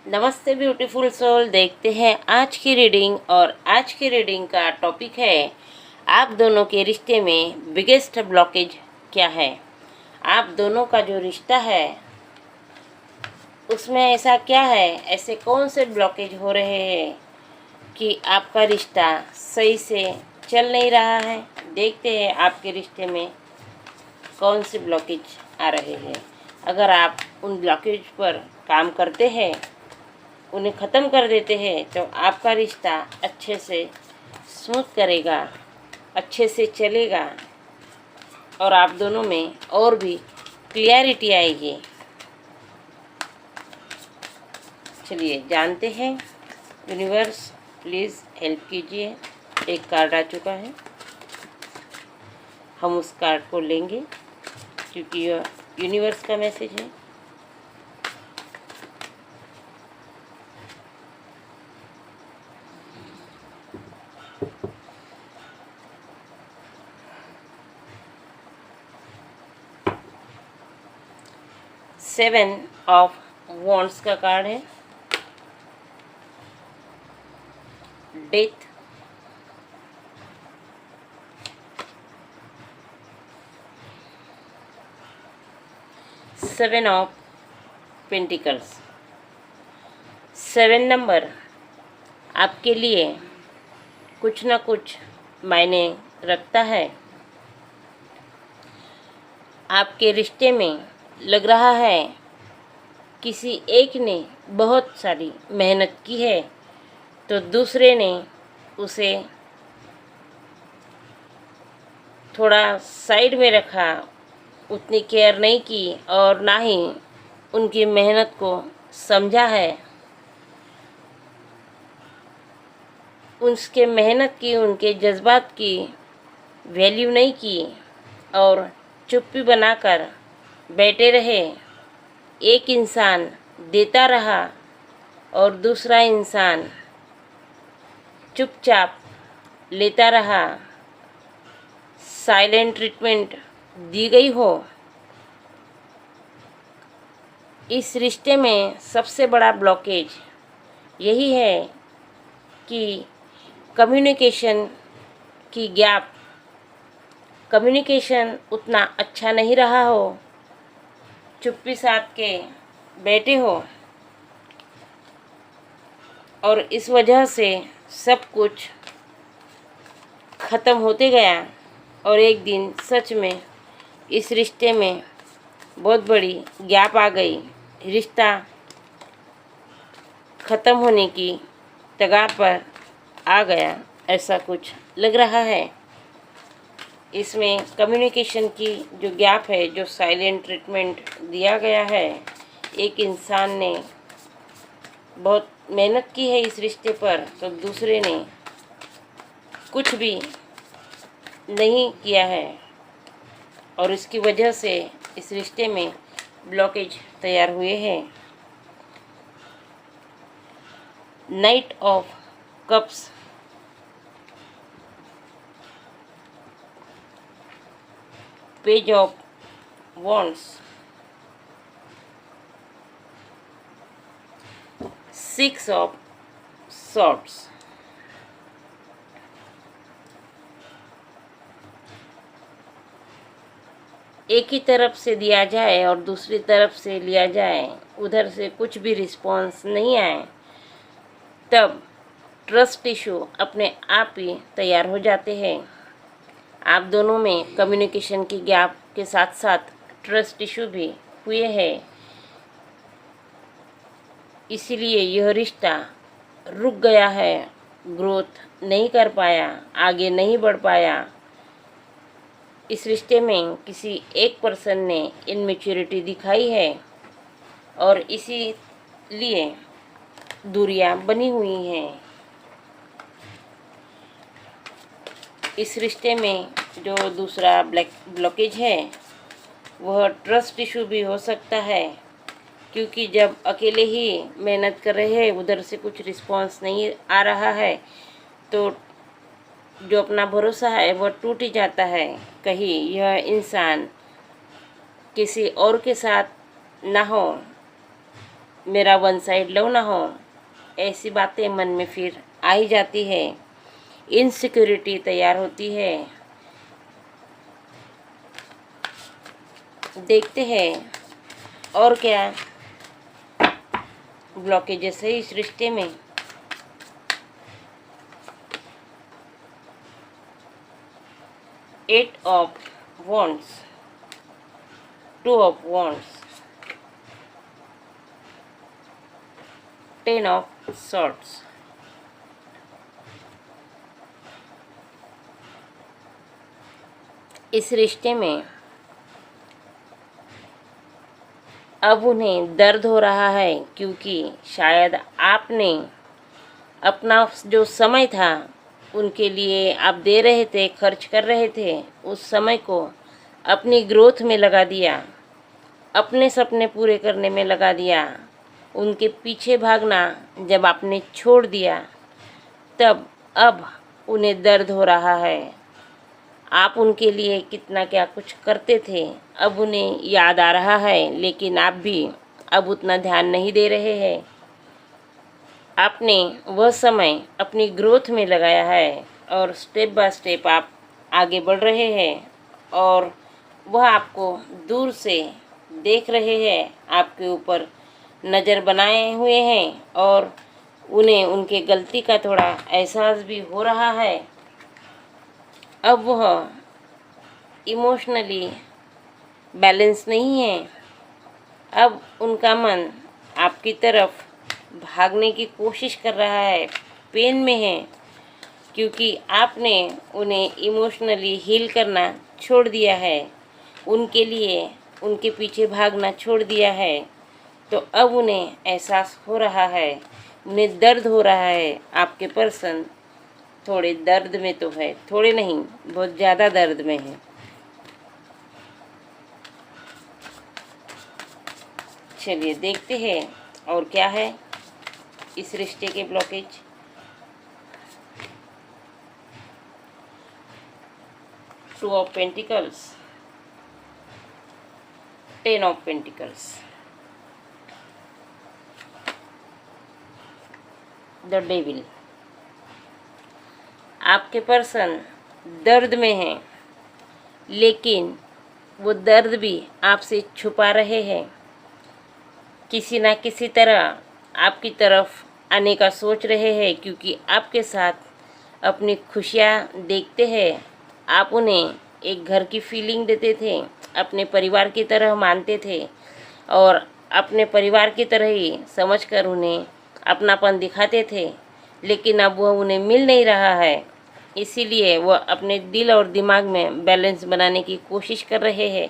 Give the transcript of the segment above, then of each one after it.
नमस्ते beautiful soul. देखते हैं आज की रीडिंग, और आज की रीडिंग का टॉपिक है आप दोनों के रिश्ते में बिगेस्ट ब्लॉकेज क्या है। आप दोनों का जो रिश्ता है उसमें ऐसा क्या है, ऐसे कौन से ब्लॉकेज हो रहे हैं कि आपका रिश्ता सही से चल नहीं रहा है। देखते हैं आपके रिश्ते में कौन से ब्लॉकेज आ रहे हैं। अगर आप उन ब्लॉकेज पर काम करते हैं, उन्हें ख़त्म कर देते हैं, तो आपका रिश्ता अच्छे से स्मूथ करेगा, अच्छे से चलेगा और आप दोनों में और भी क्लियरिटी आएगी। चलिए जानते हैं। यूनिवर्स प्लीज़ हेल्प कीजिए। एक कार्ड आ चुका है, हम उस कार्ड को लेंगे क्योंकि यह यूनिवर्स का मैसेज है। सेवन ऑफ वॉन्ड्स का कार्ड है, death, seven of pentacles. 7 number आपके लिए कुछ ना कुछ मायने रखता है। आपके रिश्ते में लग रहा है किसी एक ने बहुत सारी मेहनत की है, तो दूसरे ने उसे थोड़ा साइड में रखा, उतनी केयर नहीं की और ना ही उनकी मेहनत को समझा है। उसके मेहनत की, उनके जज्बात की वैल्यू नहीं की और चुप्पी बनाकर बैठे रहे। एक इंसान देता रहा और दूसरा इंसान चुपचाप लेता रहा। साइलेंट ट्रीटमेंट दी गई हो। इस रिश्ते में सबसे बड़ा ब्लॉकेज यही है कि कम्युनिकेशन की गैप, कम्युनिकेशन उतना अच्छा नहीं रहा हो, चुप्पी साध के बैठे हो और इस वजह से सब कुछ ख़त्म होते गया और एक दिन सच में इस रिश्ते में बहुत बड़ी गैप आ गई। रिश्ता ख़त्म होने की कगार पर आ गया, ऐसा कुछ लग रहा है। इसमें कम्युनिकेशन की जो गैप है, जो साइलेंट ट्रीटमेंट दिया गया है, एक इंसान ने बहुत मेहनत की है इस रिश्ते पर, तो दूसरे ने कुछ भी नहीं किया है और इसकी वजह से इस रिश्ते में ब्लॉकेज तैयार हुए हैं। Night of cups, page of wands, 6 of swords. एक ही तरफ से दिया जाए और दूसरी तरफ से लिया जाए, उधर से कुछ भी रिस्पॉन्स नहीं आए, तब ट्रस्ट इशू अपने आप ही तैयार हो जाते हैं। आप दोनों में कम्युनिकेशन की गैप के साथ साथ ट्रस्ट इशू भी हुए हैं। इसीलिए यह रिश्ता रुक गया है, ग्रोथ नहीं कर पाया, आगे नहीं बढ़ पाया। इस रिश्ते में किसी एक पर्सन ने इनमेच्योरिटी दिखाई है और इसीलिए दूरियां बनी हुई हैं। इस रिश्ते में जो दूसरा ब्लॉकेज है वह ट्रस्ट इशू भी हो सकता है, क्योंकि जब अकेले ही मेहनत कर रहे हैं, उधर से कुछ रिस्पांस नहीं आ रहा है, तो जो अपना भरोसा है वह टूट ही जाता है। कहीं यह इंसान किसी और के साथ ना हो मेरा वन साइड लव ना हो, ऐसी बातें मन में फिर आ ही जाती है। इनसिक्योरिटी तैयार होती है। देखते हैं और क्या ब्लॉकेजेस है इस रिश्ते में। Eight of wands, two of wands, ten of swords. इस रिश्ते में अब उन्हें दर्द हो रहा है, क्योंकि शायद आपने अपना जो समय था उनके लिए आप दे रहे थे, खर्च कर रहे थे, उस समय को अपनी ग्रोथ में लगा दिया, अपने सपने पूरे करने में लगा दिया। उनके पीछे भागना जब आपने छोड़ दिया, तब अब उन्हें दर्द हो रहा है। आप उनके लिए कितना क्या कुछ करते थे, अब उन्हें याद आ रहा है, लेकिन आप भी अब उतना ध्यान नहीं दे रहे हैं। आपने वह समय अपनी ग्रोथ में लगाया है और स्टेप बाय स्टेप आप आगे बढ़ रहे हैं, और वह आपको दूर से देख रहे हैं, आपके ऊपर नज़र बनाए हुए हैं, और उन्हें उनके गलती का थोड़ा एहसास भी हो रहा है। अब वह इमोशनली बैलेंस नहीं है। अब उनका मन आपकी तरफ भागने की कोशिश कर रहा है, पेन में है, क्योंकि आपने उन्हें इमोशनली हील करना छोड़ दिया है, उनके लिए उनके पीछे भागना छोड़ दिया है। तो अब उन्हें एहसास हो रहा है, उन्हें दर्द हो रहा है। आपके पर्सन थोड़े दर्द में तो है, थोड़े नहीं बहुत ज़्यादा दर्द में है। चलिए देखते हैं और क्या है इस रिश्ते के blockage. Two of pentacles, ten of pentacles, the devil. आपके पर्सन दर्द में हैं, लेकिन वो दर्द भी आपसे छुपा रहे हैं। किसी ना किसी तरह आपकी तरफ आने का सोच रहे हैं, क्योंकि आपके साथ अपनी खुशियाँ देखते हैं। आप उन्हें एक घर की फीलिंग देते थे, अपने परिवार की तरह मानते थे, और अपने परिवार की तरह ही समझकर उन्हें अपनापन दिखाते थे, लेकिन अब वह उन्हें मिल नहीं रहा है। इसीलिए वह अपने दिल और दिमाग में बैलेंस बनाने की कोशिश कर रहे हैं,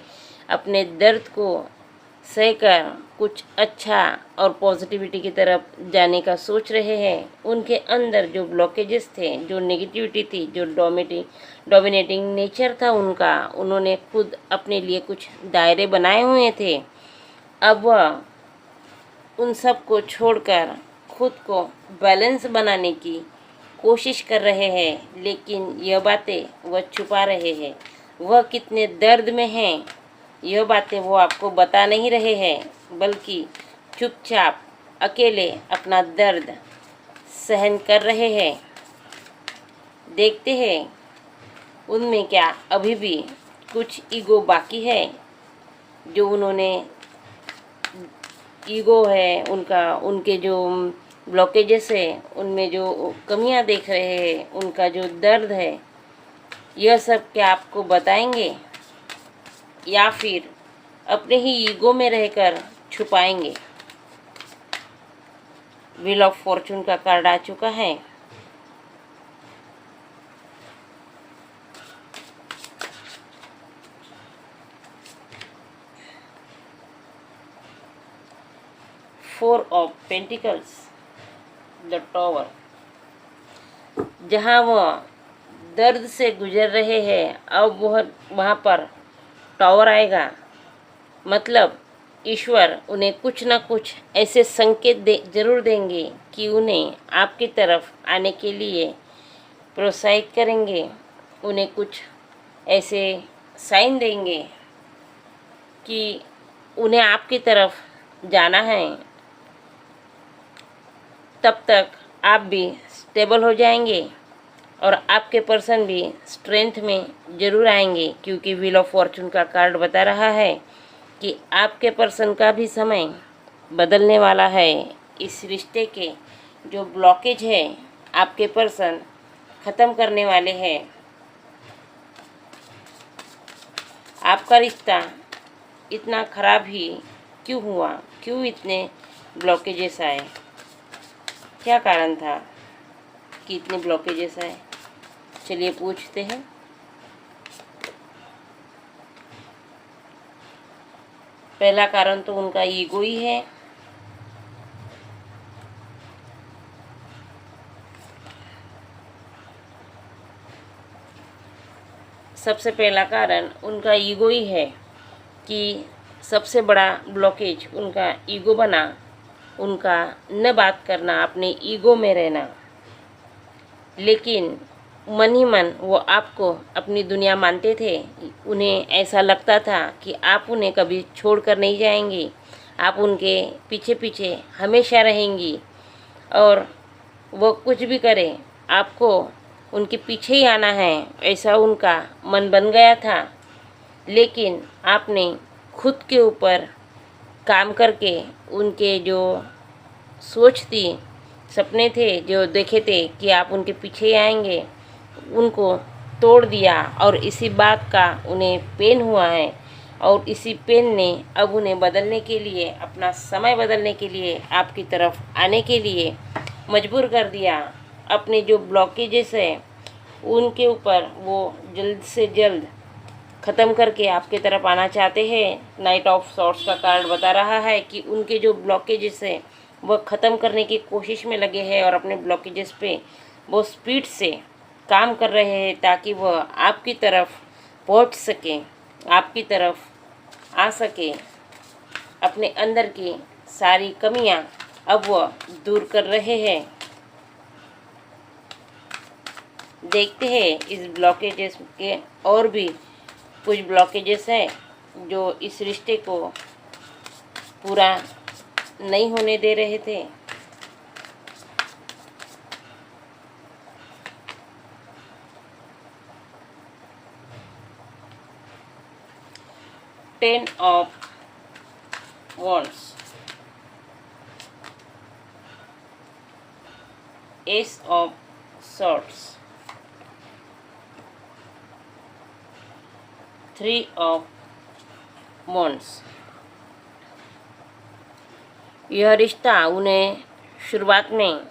अपने दर्द को सहकर कुछ अच्छा और पॉजिटिविटी की तरफ जाने का सोच रहे हैं। उनके अंदर जो ब्लॉकेजेस थे, जो नेगेटिविटी थी, जो डोमिनेटिंग नेचर था उनका, उन्होंने खुद अपने लिए कुछ दायरे बनाए हुए थे। अब वह उन सब को छोड़कर खुद को बैलेंस बनाने की कोशिश कर रहे हैं, लेकिन यह बातें वह छुपा रहे हैं। वह कितने दर्द में हैं, यह बातें वो आपको बता नहीं रहे हैं, बल्कि चुपचाप अकेले अपना दर्द सहन कर रहे हैं। देखते हैं उनमें क्या अभी भी कुछ ईगो बाकी है, जो उन्होंने ईगो है उनका, उनके जो ब्लॉकेजेस है, उनमें जो कमियां देख रहे हैं, उनका जो दर्द है, यह सब क्या आपको बताएंगे, या फिर अपने ही ईगो में रहकर छुपाएंगे। व्हील ऑफ फॉर्चून का कार्ड आ चुका है। Four of pentacles, the tower. जहाँ वह दर्द से गुजर रहे हैं, अब वह वहाँ पर टॉवर आएगा। मतलब ईश्वर उन्हें कुछ ना कुछ ऐसे संकेत जरूर देंगे कि उन्हें आपकी तरफ आने के लिए प्रोत्साहित करेंगे। उन्हें कुछ ऐसे साइन देंगे कि उन्हें आपकी तरफ जाना है, तब तक आप भी स्टेबल हो जाएंगे और आपके पर्सन भी स्ट्रेंथ में ज़रूर आएंगे, क्योंकि व्हील ऑफ फॉर्चून का कार्ड बता रहा है कि आपके पर्सन का भी समय बदलने वाला है। इस रिश्ते के जो ब्लॉकेज है आपके पर्सन ख़त्म करने वाले हैं। आपका रिश्ता इतना ख़राब ही क्यों हुआ, क्यों इतने ब्लॉकेजेस आए, क्या कारण था कि इतने ब्लॉकेजेस आए? चलिए पूछते हैं। पहला कारण तो उनका ईगो ही है। सबसे पहला कारण उनका ईगो ही है कि सबसे बड़ा ब्लॉकेज उनका ईगो बना, उनका न बात करना, अपने ईगो में रहना। लेकिन मन ही मन वो आपको अपनी दुनिया मानते थे। उन्हें ऐसा लगता था कि आप उन्हें कभी छोड़कर नहीं जाएंगी, आप उनके पीछे पीछे हमेशा रहेंगी और वो कुछ भी करें आपको उनके पीछे ही आना है, ऐसा उनका मन बन गया था। लेकिन आपने खुद के ऊपर काम करके उनके जो सोच थी, सपने थे जो देखे थे कि आप उनके पीछे ही आएंगे, उनको तोड़ दिया और इसी बात का उन्हें पेन हुआ है और इसी पेन ने अब उन्हें बदलने के लिए, अपना समय बदलने के लिए, आपकी तरफ आने के लिए मजबूर कर दिया। अपने जो ब्लॉकेजेस है उनके ऊपर वो जल्द से जल्द ख़त्म करके आपके तरफ आना चाहते हैं। नाइट ऑफ सॉर्ड्स का कार्ड बता रहा है कि उनके जो ब्लॉकेजेस है वह ख़त्म करने की कोशिश में लगे हैं और अपने ब्लॉकेजेस पे वो स्पीड से काम कर रहे हैं ताकि वह आपकी तरफ पहुंच सकें, आपकी तरफ आ सके। अपने अंदर की सारी कमियां अब वह दूर कर रहे हैं। देखते हैं इस ब्लॉकेजेस के और भी कुछ ब्लॉकेजेस हैं जो इस रिश्ते को पूरा नहीं होने दे रहे थे। Ten of wands, S of swords, three of wands. यह रिश्ता उन्हें शुरुआत में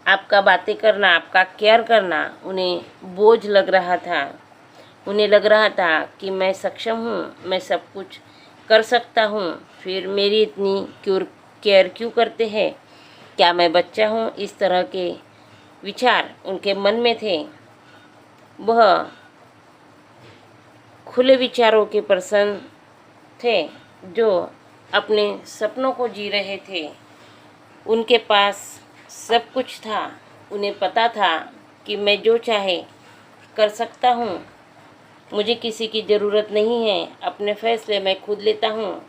आपका बातें करना, आपका केयर करना उन्हें बोझ लग रहा था। उन्हें लग रहा था कि मैं सक्षम हूँ, मैं सब कुछ कर सकता हूँ, फिर मेरी इतनी केयर क्यों करते हैं, क्या मैं बच्चा हूँ? इस तरह के विचार उनके मन में थे। वह खुले विचारों के पर्सन थे जो अपने सपनों को जी रहे थे। उनके पास सब कुछ था। उन्हें पता था कि मैं जो चाहे कर सकता हूँ, मुझे किसी की ज़रूरत नहीं है, अपने फैसले मैं खुद लेता हूँ,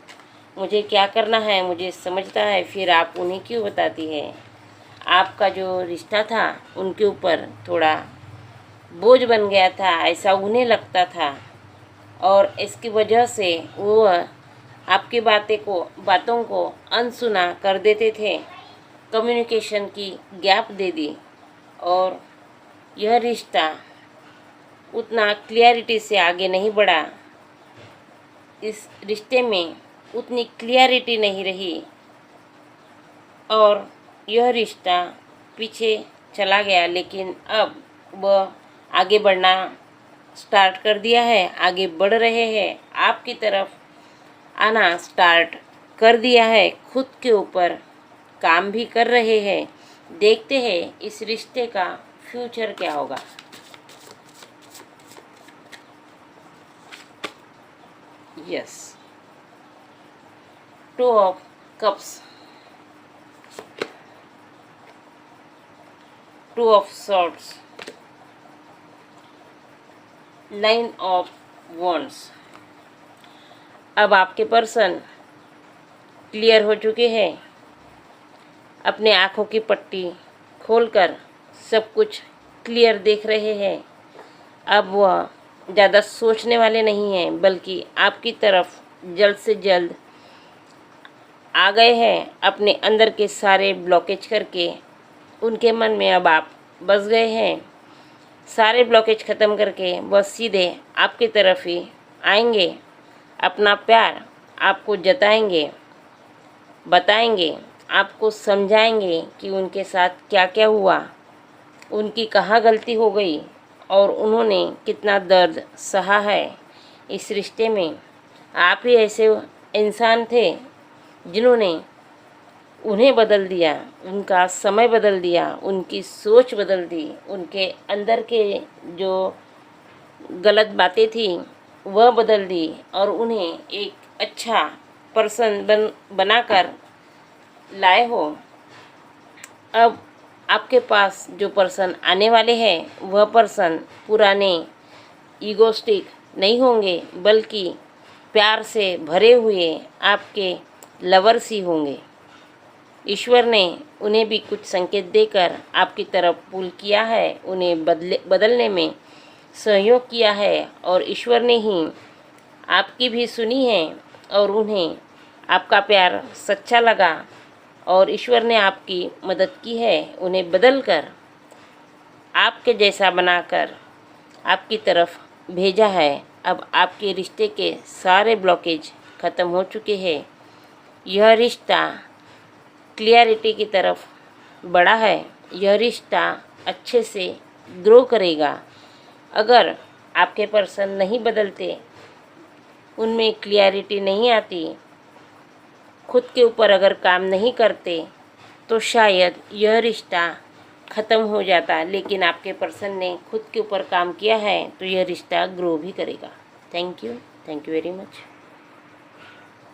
मुझे क्या करना है मुझे समझता है। फिर आप उन्हें क्यों बताती है? आपका जो रिश्ता था उनके ऊपर थोड़ा बोझ बन गया था, ऐसा उन्हें लगता था और इसकी वजह से वो आपकी बातों को अनसुना कर देते थे, कम्युनिकेशन की गैप दे दी और यह रिश्ता उतना क्लियरिटी से आगे नहीं बढ़ा। इस रिश्ते में उतनी क्लियरिटी नहीं रही और यह रिश्ता पीछे चला गया। लेकिन अब वह आगे बढ़ना स्टार्ट कर दिया है, आगे बढ़ रहे हैं, आपकी तरफ आना स्टार्ट कर दिया है, खुद के ऊपर काम भी कर रहे हैं। देखते हैं इस रिश्ते का फ्यूचर क्या होगा। Yes, two of cups, two of swords, nine of wands. अब आपके पर्सन क्लियर हो चुके हैं। अपने आँखों की पट्टी खोलकर सब कुछ क्लियर देख रहे हैं। अब वह ज़्यादा सोचने वाले नहीं हैं, बल्कि आपकी तरफ जल्द से जल्द आ गए हैं। अपने अंदर के सारे ब्लॉकेज करके उनके मन में अब आप बस गए हैं। सारे ब्लॉकेज ख़त्म करके बस सीधे आपकी तरफ ही आएंगे। अपना प्यार आपको जताएंगे, बताएंगे, आपको समझाएंगे कि उनके साथ क्या क्या हुआ, उनकी कहाँ गलती हो गई और उन्होंने कितना दर्द सहा है इस रिश्ते में। आप ही ऐसे इंसान थे जिन्होंने उन्हें बदल दिया, उनका समय बदल दिया, उनकी सोच बदल दी, उनके अंदर के जो गलत बातें थी वह बदल दी और उन्हें एक अच्छा पर्सन बनाकर लाए हो। अब आपके पास जो पर्सन आने वाले हैं वह पर्सन पुराने ईगोस्टिक नहीं होंगे, बल्कि प्यार से भरे हुए आपके लवर्स ही होंगे। ईश्वर ने उन्हें भी कुछ संकेत देकर आपकी तरफ पुल किया है, उन्हें बदलने में सहयोग किया है और ईश्वर ने ही आपकी भी सुनी है और उन्हें आपका प्यार सच्चा लगा और ईश्वर ने आपकी मदद की है, उन्हें बदलकर आपके जैसा बनाकर आपकी तरफ भेजा है। अब आपके रिश्ते के सारे ब्लॉकेज ख़त्म हो चुके हैं। यह रिश्ता क्लियरिटी की तरफ बढ़ा है। यह रिश्ता अच्छे से ग्रो करेगा। अगर आपके पर्सन नहीं बदलते, उनमें क्लियरिटी नहीं आती, खुद के ऊपर अगर काम नहीं करते, तो शायद यह रिश्ता ख़त्म हो जाता। लेकिन आपके पर्सन ने खुद के ऊपर काम किया है तो यह रिश्ता ग्रो भी करेगा। Thank you very much.